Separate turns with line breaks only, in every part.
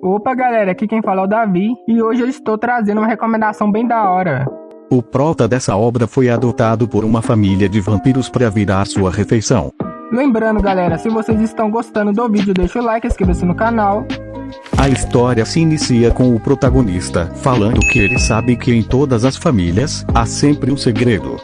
Opa galera, aqui quem fala é o Davi e hoje eu estou trazendo uma recomendação bem da hora.
O prota dessa obra foi adotado por uma família de vampiros para virar sua refeição.
Lembrando galera, se vocês estão gostando do vídeo, deixa o like, inscreva-se no canal.
A história se inicia com o protagonista falando que ele sabe que em todas as famílias há sempre um segredo.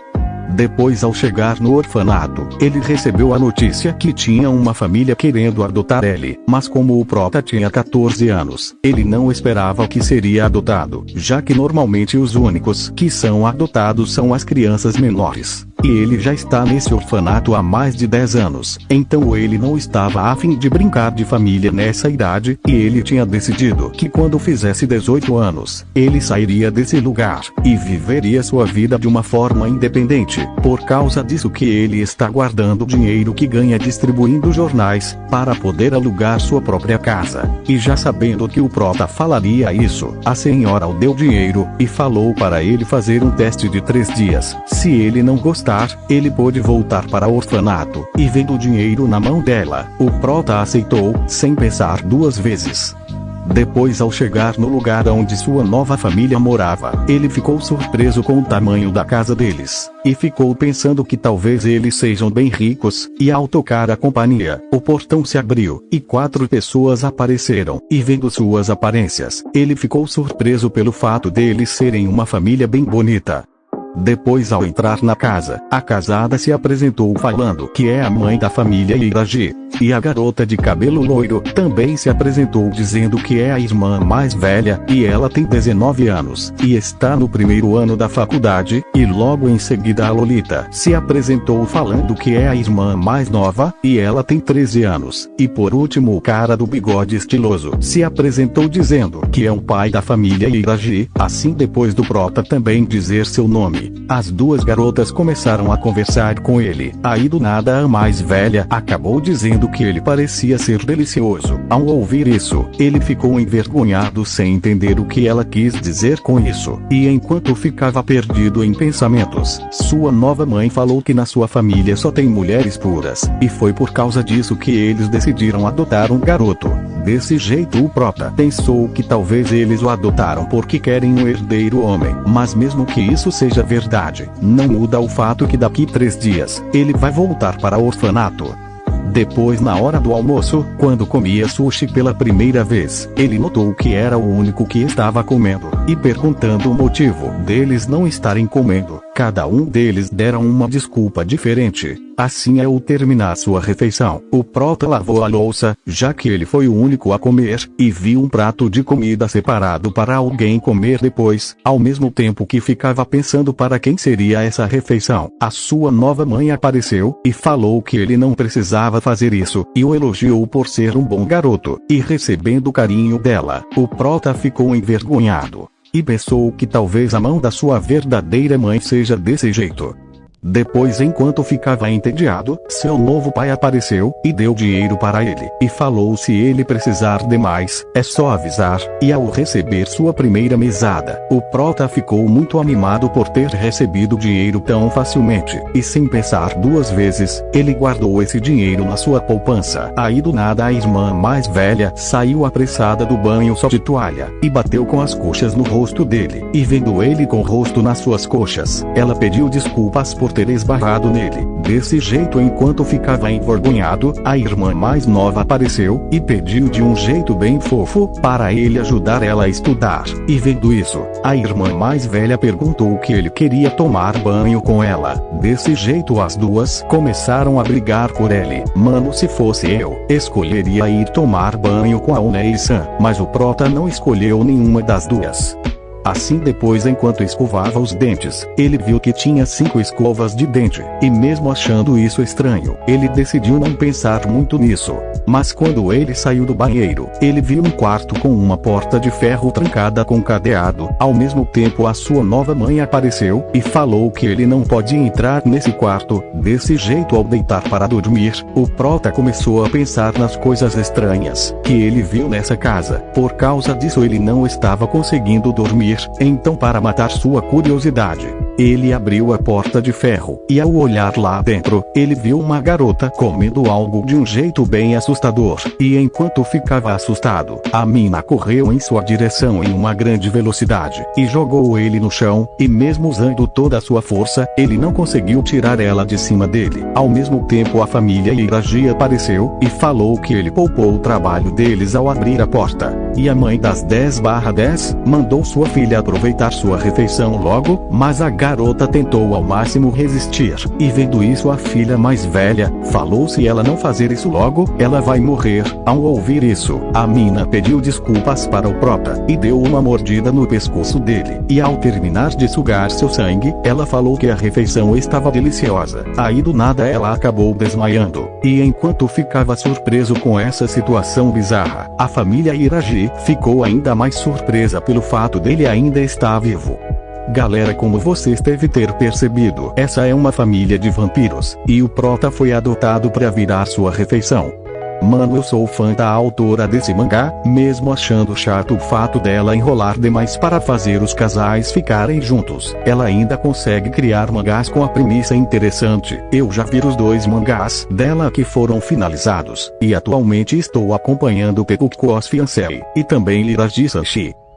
Depois, ao chegar no orfanato, ele recebeu a notícia que tinha uma família querendo adotar ele, mas como o prota tinha 14 anos, ele não esperava que seria adotado, já que normalmente os únicos que são adotados são as crianças menores. E ele já está nesse orfanato há mais de 10 anos, então ele não estava a fim de brincar de família nessa idade, e ele tinha decidido que quando fizesse 18 anos, ele sairia desse lugar, e viveria sua vida de uma forma independente. Por causa disso que ele está guardando o dinheiro que ganha distribuindo jornais, para poder alugar sua própria casa. E já sabendo que o prota falaria isso, a senhora o deu dinheiro, e falou para ele fazer um teste de 3 dias. Se ele não gostar, ele pôde voltar para o orfanato, e vendo o dinheiro na mão dela, o prota aceitou, sem pensar 2 vezes. Depois, ao chegar no lugar onde sua nova família morava, ele ficou surpreso com o tamanho da casa deles, e ficou pensando que talvez eles sejam bem ricos, e ao tocar a campainha, o portão se abriu, e 4 pessoas apareceram, e vendo suas aparências, ele ficou surpreso pelo fato deles serem uma família bem bonita. Depois, ao entrar na casa, a casada se apresentou falando que é a mãe da família Iragi. E a garota de cabelo loiro também se apresentou dizendo que é a irmã mais velha, e ela tem 19 anos, e está no 1º ano da faculdade, e logo em seguida a Lolita se apresentou falando que é a irmã mais nova, e ela tem 13 anos, e por último o cara do bigode estiloso se apresentou dizendo que é o pai da família Iragi, assim depois do prota também dizer seu nome. As 2 garotas começaram a conversar com ele, aí do nada a mais velha acabou dizendo que ele parecia ser delicioso. Ao ouvir isso, ele ficou envergonhado sem entender o que ela quis dizer com isso, e enquanto ficava perdido em pensamentos, sua nova mãe falou que na sua família só tem mulheres puras, e foi por causa disso que eles decidiram adotar um garoto. Desse jeito o prota pensou que talvez eles o adotaram porque querem um herdeiro homem, mas mesmo que isso seja verdade, não muda o fato que daqui 3 dias, ele vai voltar para o orfanato. Depois, na hora do almoço, quando comia sushi pela primeira vez, ele notou que era o único que estava comendo, e perguntando o motivo deles não estarem comendo, cada um deles deram uma desculpa diferente. Assim, ao terminar sua refeição, o prota lavou a louça, já que ele foi o único a comer, e viu um prato de comida separado para alguém comer depois, ao mesmo tempo que ficava pensando para quem seria essa refeição. A sua nova mãe apareceu, e falou que ele não precisava fazer isso, e o elogiou por ser um bom garoto, e recebendo o carinho dela, o prota ficou envergonhado, e pensou que talvez a mão da sua verdadeira mãe seja desse jeito. Depois, enquanto ficava entediado, seu novo pai apareceu, e deu dinheiro para ele, e falou se ele precisar de mais, é só avisar, e ao receber sua primeira mesada, o prota ficou muito animado por ter recebido dinheiro tão facilmente, e sem pensar 2 vezes, ele guardou esse dinheiro na sua poupança. Aí do nada a irmã mais velha saiu apressada do banho só de toalha, e bateu com as coxas no rosto dele, e vendo ele com o rosto nas suas coxas, ela pediu desculpas por ter esbarrado nele. Desse jeito, enquanto ficava envergonhado, a irmã mais nova apareceu, e pediu de um jeito bem fofo, para ele ajudar ela a estudar. E vendo isso, a irmã mais velha perguntou que ele queria tomar banho com ela. Desse jeito as 2 começaram a brigar por ele. Mano, se fosse eu, escolheria ir tomar banho com a Onei-san, mas o prota não escolheu nenhuma das 2. Assim, depois, enquanto escovava os dentes, ele viu que tinha 5 escovas de dente, e mesmo achando isso estranho, ele decidiu não pensar muito nisso. Mas quando ele saiu do banheiro, ele viu um quarto com uma porta de ferro trancada com cadeado. Ao mesmo tempo, a sua nova mãe apareceu, e falou que ele não pode entrar nesse quarto. Desse jeito, ao deitar para dormir, o prota começou a pensar nas coisas estranhas que ele viu nessa casa. Por causa disso, ele não estava conseguindo dormir. Então, para matar sua curiosidade, Ele abriu a porta de ferro, e ao olhar lá dentro, ele viu uma garota comendo algo de um jeito bem assustador, e enquanto ficava assustado, a mina correu em sua direção em uma grande velocidade, e jogou ele no chão, e mesmo usando toda a sua força, ele não conseguiu tirar ela de cima dele. Ao mesmo tempo a família Iragi apareceu, e falou que ele poupou o trabalho deles ao abrir a porta. E a mãe das 10/10 mandou sua filha aproveitar sua refeição logo, mas a garota tentou ao máximo resistir, e vendo isso a filha mais velha falou: se ela não fazer isso logo, ela vai morrer. Ao ouvir isso, a mina pediu desculpas para o prota, e deu uma mordida no pescoço dele, e ao terminar de sugar seu sangue, ela falou que a refeição estava deliciosa. Aí do nada ela acabou desmaiando, e enquanto ficava surpreso com essa situação bizarra, a família Iragi ficou ainda mais surpresa pelo fato dele ainda estar vivo. Galera, como vocês devem ter percebido, essa é uma família de vampiros, e o prota foi adotado para virar sua refeição. Mano, eu sou fã da autora desse mangá, mesmo achando chato o fato dela enrolar demais para fazer os casais ficarem juntos. Ela ainda consegue criar mangás com a premissa interessante. Eu já vi os 2 mangás dela que foram finalizados, e atualmente estou acompanhando Pekuko Fiancé, e também Iragi Sashi.